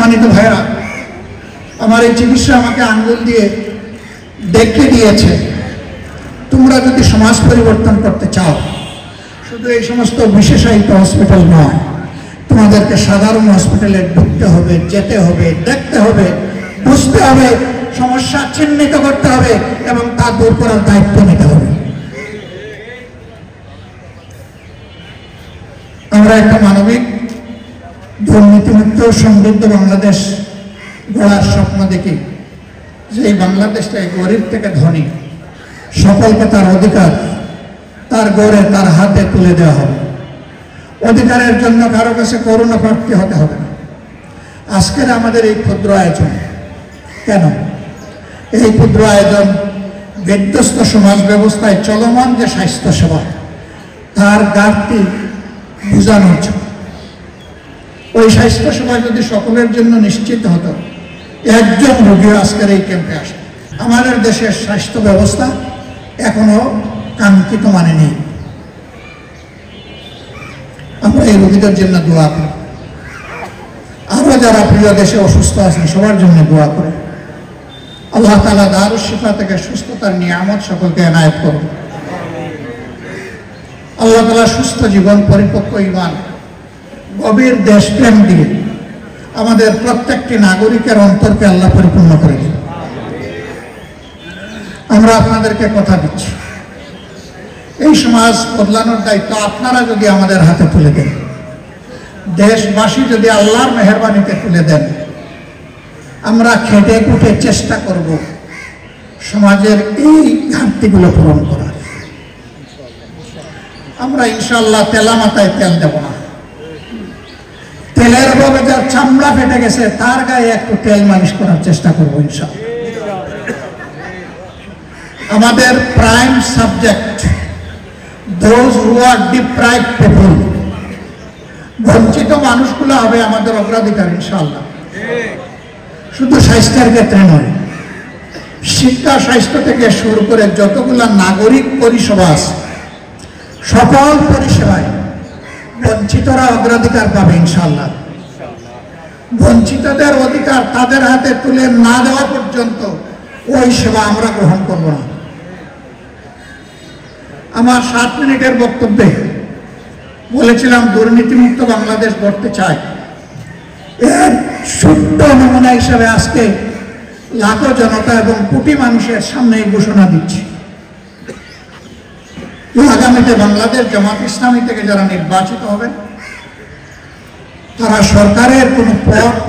সম্মানিত ভাইরা, আমার এই চিকিৎসা আমাকে আঙ্গুল দিয়ে দেখিয়ে দিয়েছে তোমরা যদি সমাজ পরিবর্তন করতে চাও, শুধু এই সমস্ত বিশেষায়িত হসপিটাল নয়, তোমাদেরকে সাধারণ হসপিটালে ঢুকতে হবে, যেতে হবে, দেখতে হবে, বুঝতে হবে, সমস্যা চিহ্নিত করতে হবে এবং তা দূর করার দায়িত্ব নিতে হবে। আমরা একটা মানবিক, দুর্নীতিমুক্ত, সমৃদ্ধ বাংলাদেশ গড়ার স্বপ্ন দেখি, যে এই বাংলাদেশটাই গরিব থেকে ধনী সকলকে তার অধিকার তার গড়ে তার হাতে তুলে দেওয়া হবে। অধিকারের জন্য কারো কাছে করুণা প্রার্থী হতে হবে না। আজকের আমাদের এই ক্ষুদ্র আয়োজন কেন? এই ক্ষুদ্র আয়োজন বিধ্বস্ত সমাজ ব্যবস্থায় চলমান যে স্বাস্থ্য সেবা তার ঘাটতি বোঝানোর জন্য। ওই স্বাস্থ্য সেবা যদি সকলের জন্য নিশ্চিত হতো, একজন রোগী আজকের এই ক্যাম্পে আসে। আমাদের দেশের স্বাস্থ্য ব্যবস্থা এখনো কাঙ্ক্ষিত মানে নেই। আমরা এই রোগীদের জন্য দোয়া করি, আরো যারা প্রিয় দেশে অসুস্থ আছেন সবার জন্য দোয়া করে। আল্লাহ তাআলা দারুশ শিফা থেকে সুস্থতার নিয়ামত সকলকে এনায়েত করুন। আল্লাহ তাআলা সুস্থ জীবন, পরিপক্ক ঈমান, গভীর দেশপ্রেম দিয়ে আমাদের প্রত্যেকটি নাগরিকের অন্তরকে আল্লাহ পরিপূর্ণ করে দিন। আমরা আপনাদেরকে কথা দিচ্ছি, এই সমাজ বদলানোর দায়িত্ব আপনারা যদি আমাদের হাতে তুলে দেন, দেশবাসী যদি আল্লাহর মেহেরবানিতে তুলে দেন, আমরা খেটে খুঁটে চেষ্টা করব সমাজের এই ঘাটতিগুলো পূরণ করার। আমরা ইনশাআল্লাহ তেলা মাথায় তেল দেব না। তেলের অভাবে যার চামড়া ফেটে গেছে তার গায়ে একটু তেল মালিশ করার চেষ্টা করবো ইনশাআল্লাহ। আমাদের prime subject those who are deprived people, বঞ্চিত মানুষগুলো হবে আমাদের অগ্রাধিকার ইনশাআল্লাহ। শুধু স্বাস্থ্যের ক্ষেত্রে নয়, শিক্ষা, স্বাস্থ্য থেকে শুরু করে যতগুলা নাগরিক পরিষেবা আছে সকল পরিষেবায় বঞ্চিতরা অগ্রাধিকার পাবে ইনশাআল্লাহ। বঞ্চিতদের অধিকার তাদের হাতে তুলে না দেওয়া পর্যন্ত ওই সেবা আমরা গ্রহণ করব না। আমার 7 মিনিটের বক্তব্যে বলেছিলাম দুর্নীতিমুক্ত বাংলাদেশ গড়তে চাই। এর শুদ্ধ নমুনা হিসাবে আজকে লাখো জনতা এবং কোটি মানুষের সামনে এই ঘোষণা দিচ্ছি, আগামীতে বাংলাদেশ জামাত ইসলামী থেকে যারা নির্বাচিত হবেন তারা সরকারের কোনো পদ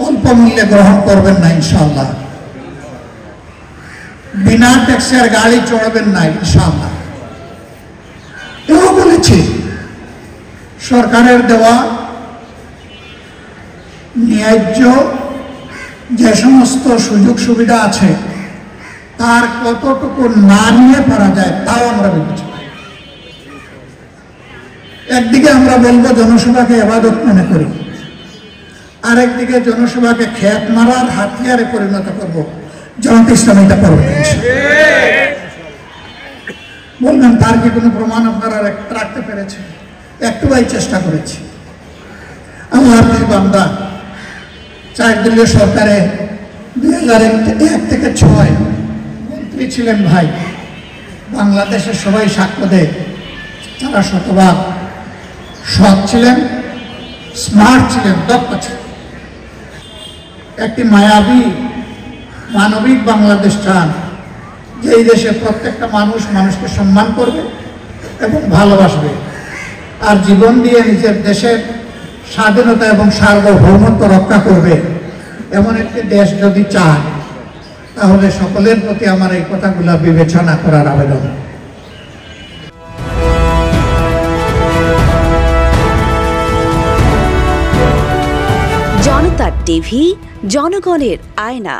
অল্প মূল্যে গ্রহণ করবেন না ইনশাআল্লাহ। বিনা ট্যাক্সের গাড়ি চড়াবেন না ইনশাআল্লাহ। এও বলেছি সরকারের দেওয়া ন্যায্য যে সমস্ত সুযোগ সুবিধা আছে তার কতটুকু না নিয়ে পারা যায় তাও আমরা বিবেচনা। একদিকে আমরা বলবো জনসভাকে ইবাদত মনে করি, আরেকদিকে জনসভাকে খেত মারার হাতিয়ারে পরিণত করবো। জামাত ইসলাম এটা করবে। বলবেন তার কি কোনো প্রমাণ আপনারা রাখতে পেরেছেন? একটু চেষ্টা করেছি। আল্লাহর বান্দা 4 দলীয় সরকারে 2001 থেকে 6 মন্ত্রী ছিলেন ভাই। বাংলাদেশের সবাই সাক্ষ্য দেয় তারা শতভাগ সৎ ছিলেন, স্মার্ট ছিলেন, দক্ষ ছিলেন। একটি মায়াবী মানবিক বাংলাদেশ চান, যে এই দেশে প্রত্যেকটা মানুষ মানুষকে সম্মান করবে এবং ভালোবাসবে, আর জীবন দিয়ে নিজের দেশের স্বাধীনতা এবং সার্বভৌমত্ব রক্ষা করবে। এমন একটি দেশ যদি চান তাহলে সকলের প্রতি আমার এই কথাগুলো বিবেচনা করার আবেদন। জনতা টিভি, জনগণের আয়না।